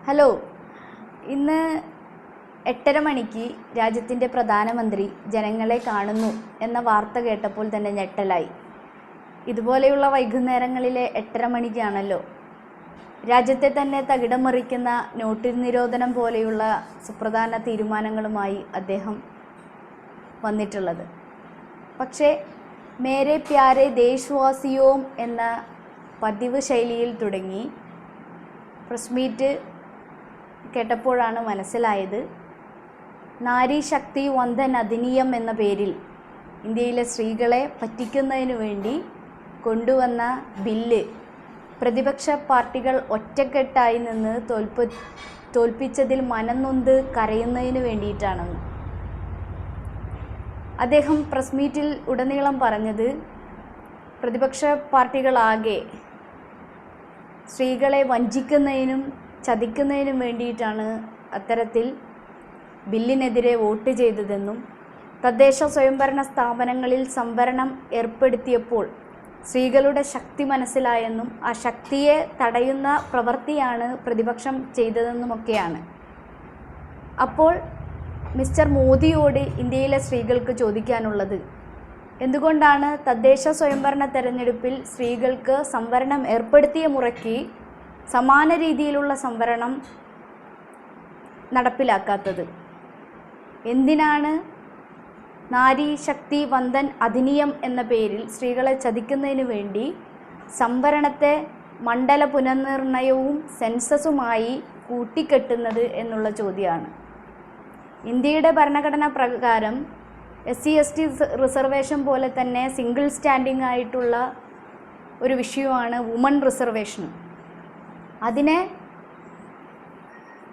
Hello, ഇന്ന് 8:30 മണിക്ക് രാജ്യത്തിൻ്റെ പ്രധാനമന്ത്രി ജനങ്ങളെ കാണുന്നു എന്ന വാർത്ത കേട്ടപ്പോൾ തന്നെ ഞെട്ടലായി. ഇതുപോലെയുള്ള വൈകുന്നേരങ്ങളിലെ 8:30 മണിക്കാണല്ലോ രാജ്യത്തെ തന്നെ തകിടം മറിക്കുന്ന നോട്ട് നിരോധനം പോലെയുള്ള സുപ്രധാന തീരുമാനങ്ങളുമായി അദ്ദേഹം വന്നിട്ടുള്ളത്. പക്ഷേ മേരെ പ്യാരെ ദേശവാസിയോം എന്ന പതിവ് ശൈലിയിൽ തുടങ്ങി പ്രസ് മീറ്റ് കേട്ടപ്പോഴാണ് മനസ്സിലായത്, നാരി ശക്തി വന്ദൻ അധിനിയം എന്ന പേരിൽ ഇന്ത്യയിലെ സ്ത്രീകളെ പറ്റിക്കുന്നതിനു വേണ്ടി കൊണ്ടുവന്ന ബില്ല് പ്രതിപക്ഷ പാർട്ടികൾ ഒറ്റക്കെട്ടായി നിന്ന് തോൽപ്പിച്ചതിൽ മനംനൊന്ത് കരയുന്നതിന് വേണ്ടിയിട്ടാണെന്ന് അദ്ദേഹം പ്രസ് മീറ്റിൽ ഉടനീളം പറഞ്ഞത്. പ്രതിപക്ഷ പാർട്ടികളാകെ സ്ത്രീകളെ വഞ്ചിക്കുന്നതിനും ചതിക്കുന്നതിനും വേണ്ടിയിട്ടാണ് അത്തരത്തിൽ ബില്ലിനെതിരെ വോട്ട് ചെയ്തതെന്നും തദ്ദേശ സ്വയംഭരണ സ്ഥാപനങ്ങളിൽ സംവരണം ഏർപ്പെടുത്തിയപ്പോൾ സ്ത്രീകളുടെ ശക്തി മനസ്സിലായെന്നും ആ ശക്തിയെ തടയുന്ന പ്രവൃത്തിയാണ് പ്രതിപക്ഷം ചെയ്തതെന്നുമൊക്കെയാണ്. അപ്പോൾ മിസ്റ്റർ മോദിയോട് ഇന്ത്യയിലെ സ്ത്രീകൾക്ക് ചോദിക്കാനുള്ളത്, എന്തുകൊണ്ടാണ് തദ്ദേശ സ്വയംഭരണ തെരഞ്ഞെടുപ്പിൽ സ്ത്രീകൾക്ക് സംവരണം ഏർപ്പെടുത്തിയ മുറയ്ക്ക് സമാന രീതിയിലുള്ള സംവരണം നടപ്പിലാക്കാത്തത്? എന്തിനാണ് നാരി ശക്തി വന്ദൻ അധിനിയം എന്ന പേരിൽ സ്ത്രീകളെ ചതിക്കുന്നതിന് വേണ്ടി സംവരണത്തെ മണ്ഡല പുനർനിർണയവും സെൻസസുമായി കൂട്ടിക്കെട്ടുന്നത് എന്നുള്ള ചോദ്യമാണ്. ഇന്ത്യയുടെ ഭരണഘടനാ പ്രകാരം SC/ST റിസർവേഷൻ പോലെ തന്നെ സിംഗിൾ സ്റ്റാൻഡിംഗ് ആയിട്ടുള്ള ഒരു വിഷയമാണ് വുമൺ റിസർവേഷനും. അതിനെ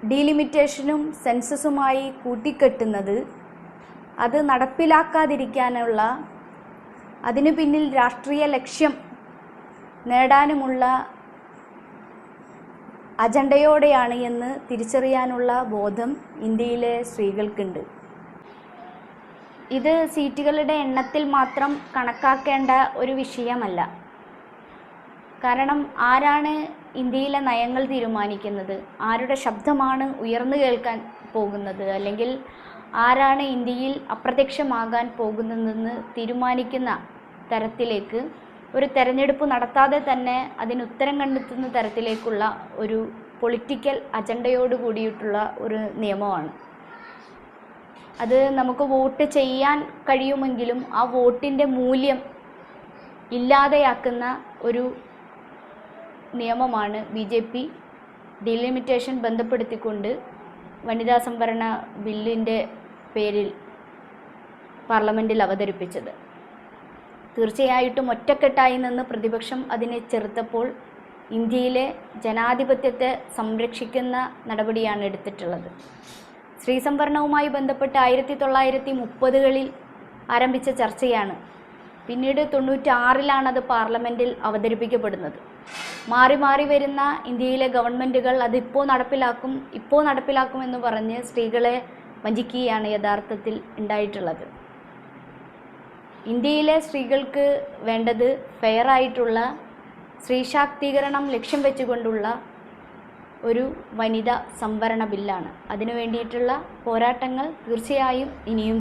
ഡീലിമിറ്റേഷനും സെൻസസുമായി കൂട്ടിക്കെട്ടുന്നത് അത് നടപ്പിലാക്കാതിരിക്കാനുള്ള, അതിനു പിന്നിൽ രാഷ്ട്രീയ ലക്ഷ്യം നേടാനുമുള്ള അജണ്ടയോടെയാണ് എന്ന് തിരിച്ചറിയാനുള്ള ബോധം ഇന്ത്യയിലെ സ്ത്രീകൾക്കുണ്ട്. ഇത് സീറ്റുകളുടെ എണ്ണത്തിൽ മാത്രം കണക്കാക്കേണ്ട ഒരു വിഷയമല്ല. കാരണം ആരാണ് ഇന്ത്യയിലെ നയങ്ങൾ തീരുമാനിക്കുന്നത്, ആരുടെ ശബ്ദമാണ് ഉയർന്നു കേൾക്കാൻ പോകുന്നത്, അല്ലെങ്കിൽ ആരാണ് ഇന്ത്യയിൽ അപ്രത്യക്ഷമാകാൻ പോകുന്നതെന്ന് തീരുമാനിക്കുന്ന തരത്തിലേക്ക് ഒരു തെരഞ്ഞെടുപ്പ് നടത്താതെ തന്നെ അതിന് ഉത്തരം കണ്ടെത്തുന്ന തരത്തിലേക്കുള്ള ഒരു പൊളിറ്റിക്കൽ അജണ്ടയോട് കൂടിയിട്ടുള്ള ഒരു നിയമമാണ്. അത് നമുക്ക് വോട്ട് ചെയ്യാൻ കഴിയുമെങ്കിലും ആ വോട്ടിൻ്റെ മൂല്യം ഇല്ലാതെയാക്കുന്ന ഒരു നിയമമാണ് BJP ഡീലിമിറ്റേഷൻ ബന്ധപ്പെടുത്തിക്കൊണ്ട് വനിതാ സംവരണ ബില്ലിൻ്റെ പേരിൽ പാർലമെൻറ്റിൽ അവതരിപ്പിച്ചത്. തീർച്ചയായിട്ടും ഒറ്റക്കെട്ടായി നിന്ന് പ്രതിപക്ഷം അതിനെ ചെറുത്തപ്പോൾ ഇന്ത്യയിലെ ജനാധിപത്യത്തെ സംരക്ഷിക്കുന്ന നടപടിയാണ് എടുത്തിട്ടുള്ളത്. സ്ത്രീ സംവരണവുമായി ബന്ധപ്പെട്ട് 1930കളിൽ ആരംഭിച്ച ചർച്ചയാണ്. പിന്നീട് 96ലാണ് അത് പാർലമെൻറ്റിൽ അവതരിപ്പിക്കപ്പെടുന്നത്. മാറി മാറി വരുന്ന ഇന്ത്യയിലെ ഗവൺമെൻറ്റുകൾ അതിപ്പോൾ നടപ്പിലാക്കും എന്ന് പറഞ്ഞ് സ്ത്രീകളെ വഞ്ചിക്കുകയാണ് യഥാർത്ഥത്തിൽ ഉണ്ടായിട്ടുള്ളത്. ഇന്ത്യയിലെ സ്ത്രീകൾക്ക് വേണ്ടത് ഫെയറായിട്ടുള്ള സ്ത്രീ ശാക്തീകരണം ലക്ഷ്യം വെച്ചുകൊണ്ടുള്ള ഒരു വനിതാ സംവരണ ബില്ലാണ്. അതിനു വേണ്ടിയിട്ടുള്ള പോരാട്ടങ്ങൾ തീർച്ചയായും ഇനിയും